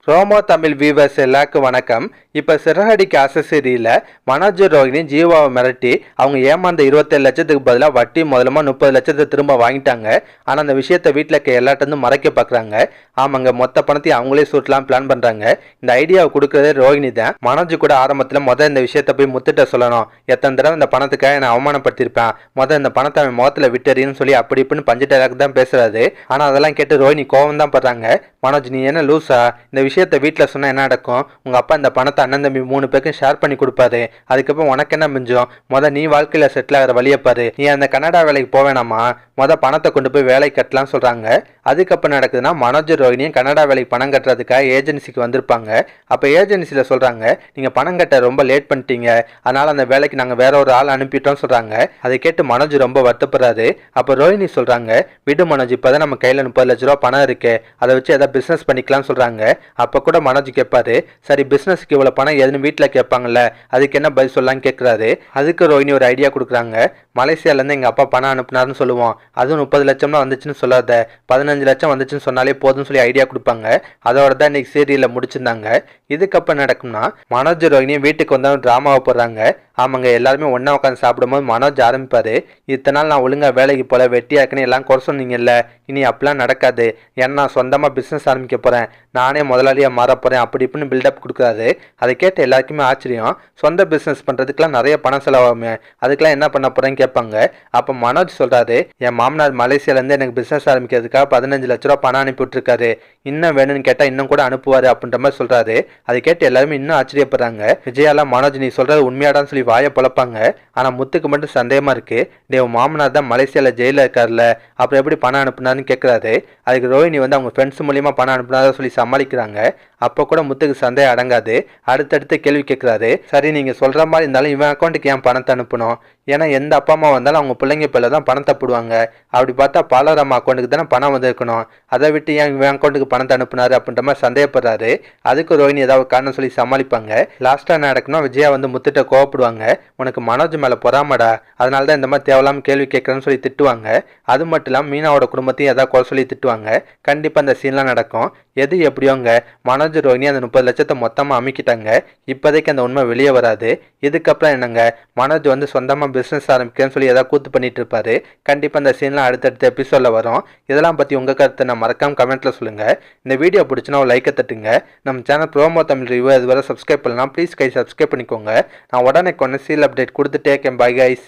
ரோமோ Tamil viewers எல்லாருக்கும் வணக்கம். இப்போ சிறகடிக்க ஆசையில் மனோஜ் ரோகிணி ஜீவாவை மிரட்டி அவங்க ஏமாந்த 27 லட்சத்துக்கு பதிலாக வட்டி முதலமா 30 லட்சத்தை திரும்ப வாங்கிட்டாங்க. ஆனால் அந்த விஷயத்தை வீட்டில் இருக்க எல்லாட்டருந்து மறைக்க பார்க்குறாங்க. ஆமாங்க, மொத்த பணத்தையும் அவங்களே சுட்டலாம் பிளான் பண்ணுறாங்க. இந்த ஐடியாவை கொடுக்குறதே ரோகிணி தான். மனோஜ் கூட ஆரம்பத்தில் இந்த விஷயத்தை போய் முத்துட்ட சொல்லணும். எத்தனை தடவை இந்த பணத்துக்காக என்னை அவமானப்படுத்தியிருப்பேன், இந்த பணத்தை அவன் முகத்தில் விட்டுறின்னு சொல்லி அப்படி இப்படின்னு பஞ்சட்டாக்கு தான் பேசுறாரு. ஆனால் அதெல்லாம் கேட்டு ரோகிணி கோவம் தான் படுறாங்க. மனோஜ், நீ என்ன லூசா? இந்த விஷயத்தை வீட்டில் சொன்னால் என்ன நடக்கும்? உங்கள் அப்பா இந்த பணத்தை அண்ணன் தம்பி 3 பேருக்கும் ஷேர் பண்ணி கொடுப்பாரு. அதுக்கப்புறம் உனக்கு என்ன மிஞ்சம்? நீ வாழ்க்கையில் செட்டில் ஆகிற வழியை பாரு. நீ அந்த கனடா வேலைக்கு போவேணாமா? பணத்தை கொண்டு போய் வேலை கட்டலாம் சொல்கிறாங்க. அதுக்கப்புறம் நடக்குதுன்னா மனோஜ் ரோகிணியும் கனடா வேலைக்கு பணம் கட்டுறதுக்காக ஏஜென்சிக்கு வந்திருப்பாங்க. அப்போ ஏஜென்சியில் சொல்கிறாங்க, நீங்கள் பணம் கட்ட ரொம்ப லேட் பண்ணிட்டீங்க, அதனால் அந்த வேலைக்கு நாங்கள் வேற ஒரு ஆள் அனுப்பிட்டோம் சொல்கிறாங்க. அதை கேட்டு மனோஜ் ரொம்ப வருத்தப்படுறாரு. அப்போ ரோஹிணி சொல்கிறாங்க, விடு மனோஜ், இப்போ தான் நம்ம கையில் 30 லட்ச ரூபா பணம் இருக்கு, அதை வச்சு எதாவது பிஸ்னஸ் பண்ணிக்கலாம்னு சொல்கிறாங்க. அப்போ கூட மனோஜ் கேட்பாரு, சரி பிஸ்னஸ்க்கு இவ்வளோ பணம் எதுன்னு வீட்டில் கேட்பாங்கல்ல, அதுக்கு என்ன பதில் சொல்லலான்னு கேட்குறாரு. அதுக்கு ரோஹிணி ஒரு ஐடியா கொடுக்குறாங்க. மலேசியாவிலேருந்து எங்கள் அப்பா பணம் அனுப்புனாருன்னு சொல்லுவோம், அதுவும் 30 லட்சம்லாம் வந்துச்சுன்னு சொல்லாத, 15 லட்சம் வந்துச்சுன்னு சொன்னாலே போதும்னு சொல்லி ஐடியா கொடுப்பாங்க. அதோட தான் இன்னைக்கு சீரியலில் முடிச்சிருந்தாங்க. இதுக்கப்புறம் நடக்கும்னா மனோஜ் ரோஹிணியும் வீட்டுக்கு வந்தாலும் ட்ராமாவை போடுறாங்க. ஆமாங்க, எல்லாருமே ஒன்றா உட்காந்து சாப்பிடும்போது மனோஜ் ஆரம்பிப்பார், இத்தனை நாள் நான் ஒழுங்காக வேலைக்கு போல வெட்டியா இருக்குன்னு எல்லாம் குறை சொன்னீங்கல்ல, இனி அப்படிலாம் நடக்காது, ஏன்னா நான் சொந்தமாக பிஸ்னஸ் ஆரம்பிக்க போகிறேன், நானே முதலாளியாக மாற போகிறேன், அப்படி இப்படின்னு பில்டப் கொடுக்குறாரு. அதை கேட்டு எல்லாருக்குமே ஆச்சரியம். சொந்த பிஸ்னஸ் பண்ணுறதுக்கெலாம் நிறைய பணம் செலவாகுமே, அதுக்கெலாம் என்ன பண்ண போகிறேன்னு கேட்பாங்க. அப்போ மனோஜ் சொல்கிறாரு, என் மாமனார் மலேசியாவிலேருந்து எனக்கு பிஸ்னஸ் ஆரம்பிக்கிறதுக்காக 15 லட்ச ரூபா பணம் அனுப்பி விட்டுருக்காரு, இன்னும் வேணும்னு கேட்டால் இன்னும் கூட அனுப்புவார் அப்படின்ற மாதிரி சொல்கிறாரு. அதை கேட்டு எல்லாருமே இன்னும் ஆச்சரியப்படுறாங்க. விஜயாலாம் மனோஜ் நீ சொல்கிறது உண்மையாடான்னு சொல்லி வாயை பொழப்பாங்க. ஆனால் முத்துக்கு மட்டும் சந்தேகமாக இருக்கு. டேவ் மாமனார் தான் மலேசியாவில் ஜெயிலில் இருக்கார்ல, அப்புறம் எப்படி பணம் அனுப்புனாருன்னு கேட்குறாரு. அதுக்கு ரோஹிணி அவங்க ஃப்ரெண்ட்ஸ் மூலியமா பணம் அனுப்புனாரா சொல்லி சமாளிக்கிறாங்க. அப்போ கூட முத்துக்கு சந்தேகம் அடங்காது. அடுத்தடுத்து கேள்வி கேட்குறாரு, சரி நீங்கள் சொல்கிற மாதிரி இருந்தாலும் இவன் அக்கௌண்ட்டுக்கு ஏன் பணத்தை அனுப்பணும்? ஏன்னா எந்த அப்பா அம்மா வந்தாலும் அவங்க பிள்ளைங்க பேரில் தான் பணத்தை போடுவாங்க. அப்படி பார்த்தா பாலராமா அக்கௌண்ட்டுக்கு தானே பணம் வந்திருக்கணும், அதை விட்டு ஏன் இவன் அக்கௌண்ட்டுக்கு பணத்தை அனுப்புனாரு அப்படின்ற மாதிரி சந்தேகப்படுறாரு. அதுக்கு ரோஹிணி ஏதாவது காரணம் சொல்லி சமாளிப்பாங்க. லாஸ்ட்டாக என்ன நடக்கணும், விஜயா முத்துட்ட கோவப்படுவாங்க, உனக்கு மனோஜ் மேலே பொறாமடா, அதனால தான் இந்த மாதிரி தேவையில்லாமல் கேள்வி கேட்குறேன்னு சொல்லி திட்டுவாங்க. அது மட்டும் இல்லாமல் மீனாவோட குடும்பத்தையும் ஏதாவது குறை சொல்லி திட்டுவாங்க. கண்டிப்பாக அந்த சீன்லாம் நடக்கும். எது எப்படியோங்க மனோஜ் ரோஹிணி அந்த 30 லட்சத்தை மொத்தமாக அமைக்கிட்டாங்க. இப்போதைக்கு அந்த உண்மை வெளியே வராது. இதுக்கப்புறம் என்னங்க, மனோஜ் சொந்தமாக பிஸ்னஸ் ஆரம்பிக்கிறேன்னு சொல்லி ஏதாவது கூத்து பண்ணிட்டு இருப்பாரு. கண்டிப்பாக அந்த சீன்லாம் அடுத்தடுத்த எபிசோடில் வரும். இதெல்லாம் பற்றி உங்கள் கருத்தை நான் மறக்காம கமெண்ட்டில் சொல்லுங்கள். இந்த வீடியோ பிடிச்சினா ஒரு லைக்கை தட்டுங்க. நம்ம சேனல் ரோமோ தமிழ் ரிவ்யூ இதுவரை சப்ஸ்கிரைப் பண்ணலாம், ப்ளீஸ் சப்ஸ்கிரைப் பண்ணிக்கோங்க. நான் உடனே சீல் அப்டேட் கொடுத்துட்டே இருக்கேன். Bye guys.